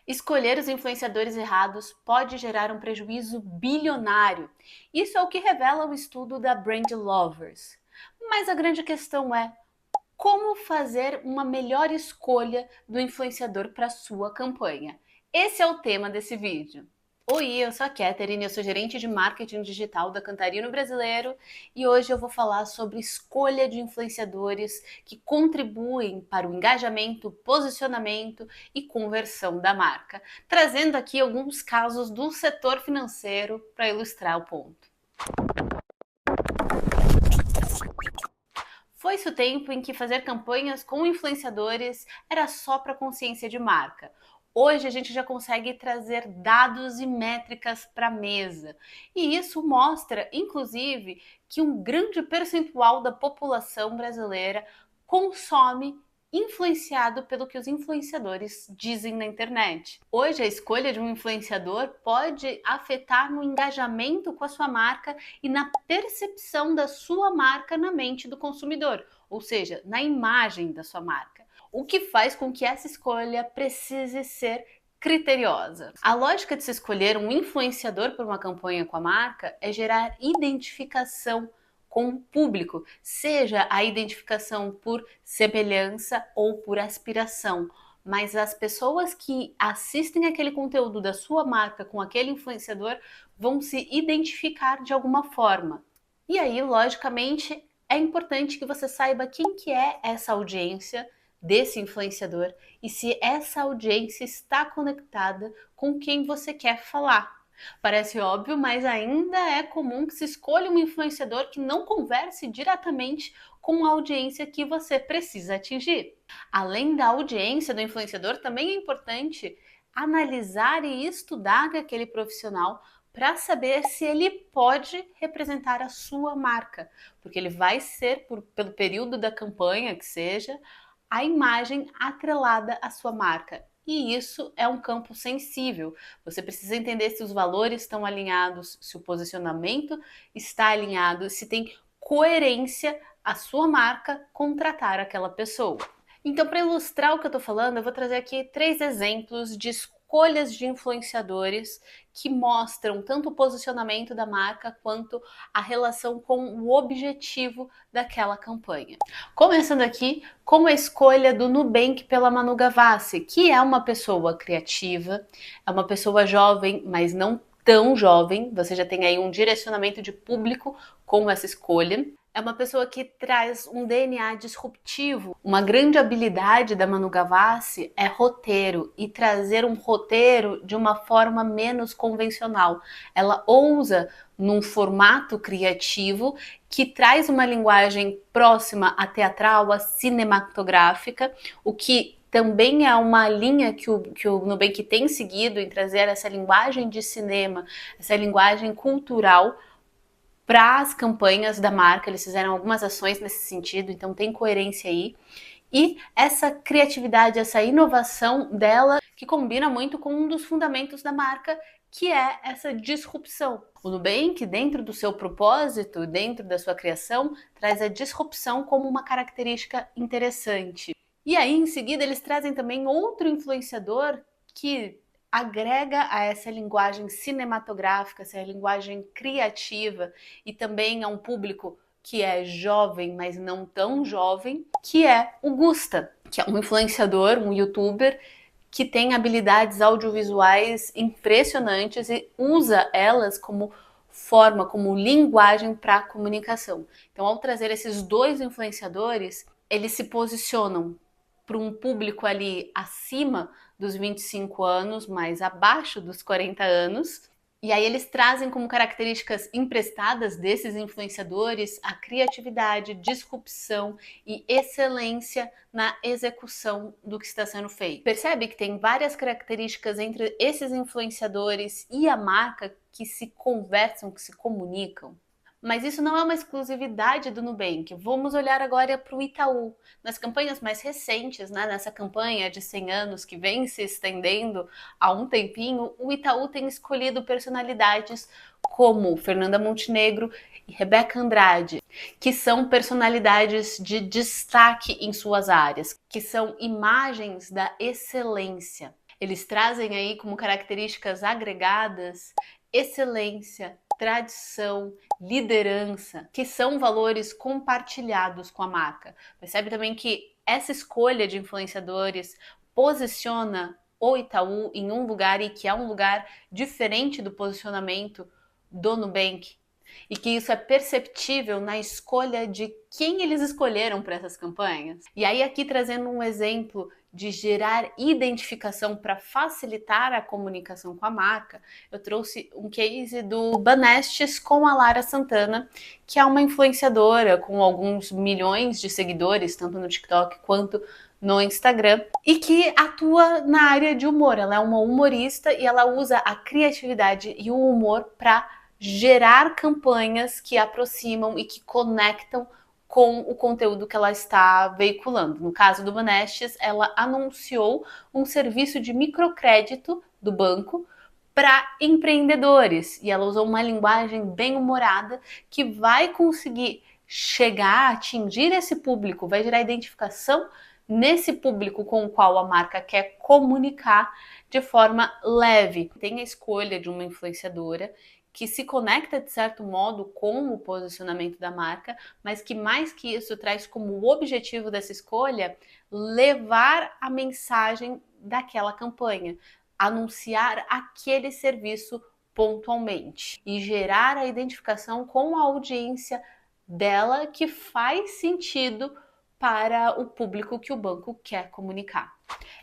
Escolher os influenciadores errados pode gerar um prejuízo bilionário. Isso é o que revela o estudo da Brand Lovers. Mas a grande questão é como fazer uma melhor escolha do influenciador para sua campanha. Esse é o tema desse vídeo. Oi, eu sou a Catherine, eu sou gerente de marketing digital da Cantarino Brasileiro e hoje eu vou falar sobre escolha de influenciadores que contribuem para o engajamento, posicionamento e conversão da marca, trazendo aqui alguns casos do setor financeiro para ilustrar o ponto. Foi-se o tempo em que fazer campanhas com influenciadores era só para consciência de marca. Hoje a gente já consegue trazer dados e métricas para a mesa. E isso mostra, inclusive, que um grande percentual da população brasileira consome influenciado pelo que os influenciadores dizem na internet. Hoje a escolha de um influenciador pode afetar no engajamento com a sua marca e na percepção da sua marca na mente do consumidor, ou seja, na imagem da sua marca. O que faz com que essa escolha precise ser criteriosa. A lógica de se escolher um influenciador por uma campanha com a marca é gerar identificação com o público, seja a identificação por semelhança ou por aspiração. Mas as pessoas que assistem aquele conteúdo da sua marca com aquele influenciador vão se identificar de alguma forma. E aí, logicamente, é importante que você saiba quem que é essa audiência desse influenciador e se essa audiência está conectada com quem você quer falar. Parece óbvio, mas ainda é comum que se escolha um influenciador que não converse diretamente com a audiência que você precisa atingir. Além da audiência do influenciador, também é importante analisar e estudar aquele profissional para saber se ele pode representar a sua marca, porque ele vai ser, pelo período da campanha que seja, a imagem atrelada à sua marca. E isso é um campo sensível. Você precisa entender se os valores estão alinhados, se o posicionamento está alinhado, se tem coerência a sua marca contratar aquela pessoa. Então, para ilustrar o que eu estou falando, eu vou trazer aqui 3 exemplos de escolhas de influenciadores que mostram tanto o posicionamento da marca quanto a relação com o objetivo daquela campanha. Começando aqui com a escolha do Nubank pela Manu Gavassi, que é uma pessoa criativa, é uma pessoa jovem, mas não tão jovem, você já tem aí um direcionamento de público com essa escolha. É uma pessoa que traz um DNA disruptivo. Uma grande habilidade da Manu Gavassi é roteiro e trazer um roteiro de uma forma menos convencional. Ela ousa num formato criativo que traz uma linguagem próxima à teatral, à cinematográfica, o que também é uma linha que o Nubank tem seguido em trazer essa linguagem de cinema, essa linguagem cultural para as campanhas da marca. Eles fizeram algumas ações nesse sentido, então tem coerência aí. E essa criatividade, essa inovação dela, que combina muito com um dos fundamentos da marca, que é essa disrupção. O Nubank, dentro do seu propósito, dentro da sua criação, traz a disrupção como uma característica interessante. E aí, em seguida, eles trazem também outro influenciador que agrega a essa linguagem cinematográfica, essa linguagem criativa e também a um público que é jovem, mas não tão jovem, que é o Gusta, que é um influenciador, um youtuber que tem habilidades audiovisuais impressionantes e usa elas como forma, como linguagem para comunicação. Então, ao trazer esses dois influenciadores, eles se posicionam para um público ali acima dos 25 anos, mas abaixo dos 40 anos. E aí eles trazem como características emprestadas desses influenciadores a criatividade, disrupção e excelência na execução do que está sendo feito. Percebe que tem várias características entre esses influenciadores e a marca que se conversam, que se comunicam? Mas isso não é uma exclusividade do Nubank. Vamos olhar agora para o Itaú. Nas campanhas mais recentes, né, nessa campanha de 100 anos que vem se estendendo há um tempinho, o Itaú tem escolhido personalidades como Fernanda Montenegro e Rebeca Andrade, que são personalidades de destaque em suas áreas, que são imagens da excelência. Eles trazem aí como características agregadas excelência, tradição, liderança, que são valores compartilhados com a marca. Percebe também que essa escolha de influenciadores posiciona o Itaú em um lugar e que é um lugar diferente do posicionamento do Nubank e que isso é perceptível na escolha de quem eles escolheram para essas campanhas. E aí aqui trazendo um exemplo de gerar identificação para facilitar a comunicação com a marca, eu trouxe um case do Banestes com a Lara Santana, que é uma influenciadora com alguns milhões de seguidores, tanto no TikTok quanto no Instagram, e que atua na área de humor. Ela é uma humorista e ela usa a criatividade e o humor para gerar campanhas que aproximam e que conectam com o conteúdo que ela está veiculando. No caso do Banestes, ela anunciou um serviço de microcrédito do banco para empreendedores e ela usou uma linguagem bem humorada que vai conseguir chegar, atingir esse público, vai gerar identificação nesse público com o qual a marca quer comunicar de forma leve. Tem a escolha de uma influenciadora que se conecta de certo modo com o posicionamento da marca, mas que mais que isso traz como objetivo dessa escolha levar a mensagem daquela campanha, anunciar aquele serviço pontualmente e gerar a identificação com a audiência dela que faz sentido para o público que o banco quer comunicar.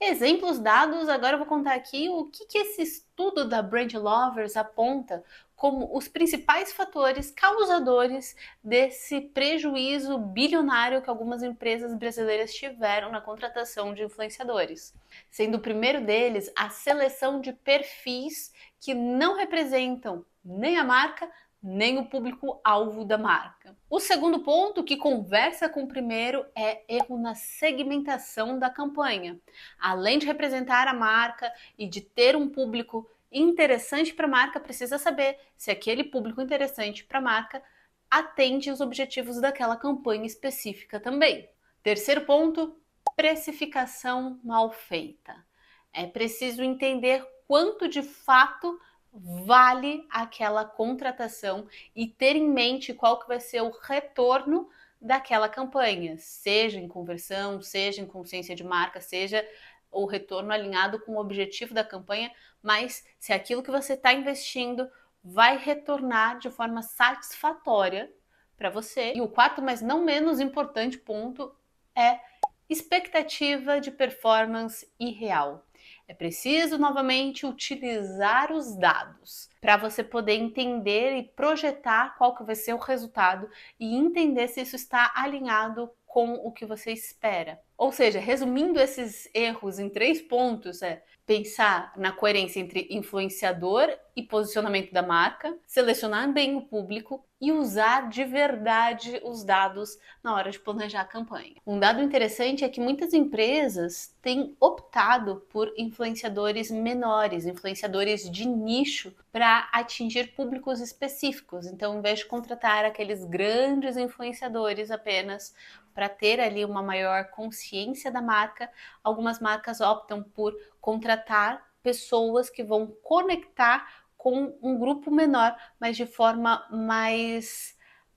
Exemplos dados, agora eu vou contar aqui o que esse estudo da Brand Lovers aponta como os principais fatores causadores desse prejuízo bilionário que algumas empresas brasileiras tiveram na contratação de influenciadores. Sendo o primeiro deles a seleção de perfis que não representam nem a marca, nem o público-alvo da marca. O segundo ponto, que conversa com o primeiro, é erro na segmentação da campanha. Além de representar a marca e de ter um público interessante para a marca, precisa saber se aquele público interessante para a marca atende os objetivos daquela campanha específica também. Terceiro ponto, precificação mal feita. É preciso entender quanto de fato vale aquela contratação e ter em mente qual que vai ser o retorno daquela campanha, seja em conversão, seja em consciência de marca, seja o retorno alinhado com o objetivo da campanha, mas se aquilo que você está investindo vai retornar de forma satisfatória para você. E o quarto, mas não menos importante ponto é expectativa de performance irreal. É preciso novamente utilizar os dados para você poder entender e projetar qual que vai ser o resultado e entender se isso está alinhado com o que você espera. Ou seja, resumindo esses erros em 3 pontos, é pensar na coerência entre influenciador e posicionamento da marca, selecionar bem o público e usar de verdade os dados na hora de planejar a campanha. Um dado interessante é que muitas empresas têm optado por influenciadores menores, influenciadores de nicho, para atingir públicos específicos. Então, ao invés de contratar aqueles grandes influenciadores apenas para ter ali uma maior consciência da marca, algumas marcas optam por contratar pessoas que vão conectar com um grupo menor, mas de forma mais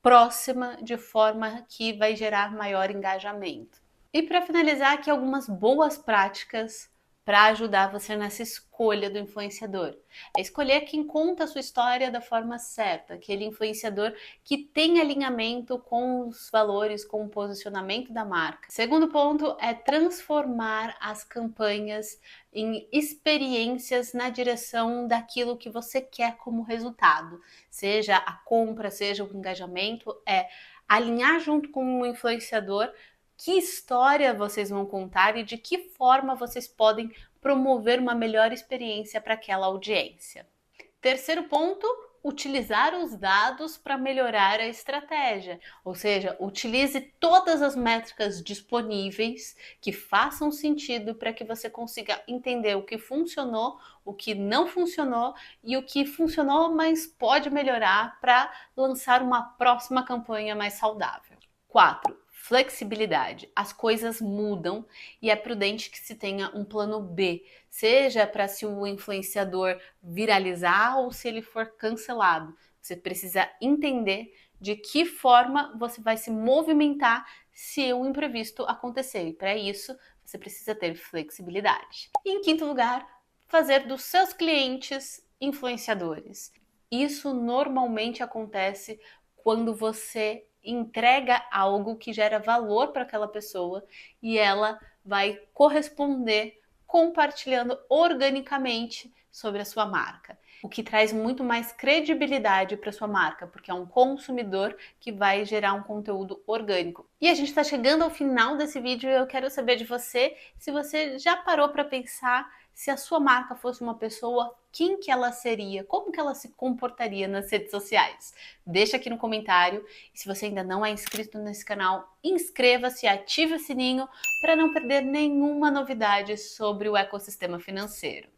próxima, de forma que vai gerar maior engajamento. E para finalizar aqui algumas boas práticas para ajudar você nessa escolha do influenciador. É escolher quem conta a sua história da forma certa, aquele influenciador que tem alinhamento com os valores, com o posicionamento da marca. Segundo ponto é transformar as campanhas em experiências na direção daquilo que você quer como resultado. Seja a compra, seja o engajamento, é alinhar junto com o influenciador que história vocês vão contar e de que forma vocês podem promover uma melhor experiência para aquela audiência. Terceiro ponto, utilizar os dados para melhorar a estratégia, ou seja, utilize todas as métricas disponíveis que façam sentido para que você consiga entender o que funcionou, o que não funcionou e o que funcionou, mas pode melhorar para lançar uma próxima campanha mais saudável. 4. Flexibilidade. As coisas mudam e é prudente que se tenha um plano B, seja para se o influenciador viralizar ou se ele for cancelado. Você precisa entender de que forma você vai se movimentar se um imprevisto acontecer. E para isso, você precisa ter flexibilidade. E em quinto lugar, fazer dos seus clientes influenciadores. Isso normalmente acontece quando você entrega algo que gera valor para aquela pessoa e ela vai corresponder compartilhando organicamente sobre a sua marca, o que traz muito mais credibilidade para sua marca, porque é um consumidor que vai gerar um conteúdo orgânico. E a gente está chegando ao final desse vídeo e eu quero saber de você se você já parou para pensar se a sua marca fosse uma pessoa, quem que ela seria? Como que ela se comportaria nas redes sociais? Deixa aqui no comentário. E se você ainda não é inscrito nesse canal, inscreva-se e ative o sininho para não perder nenhuma novidade sobre o ecossistema financeiro.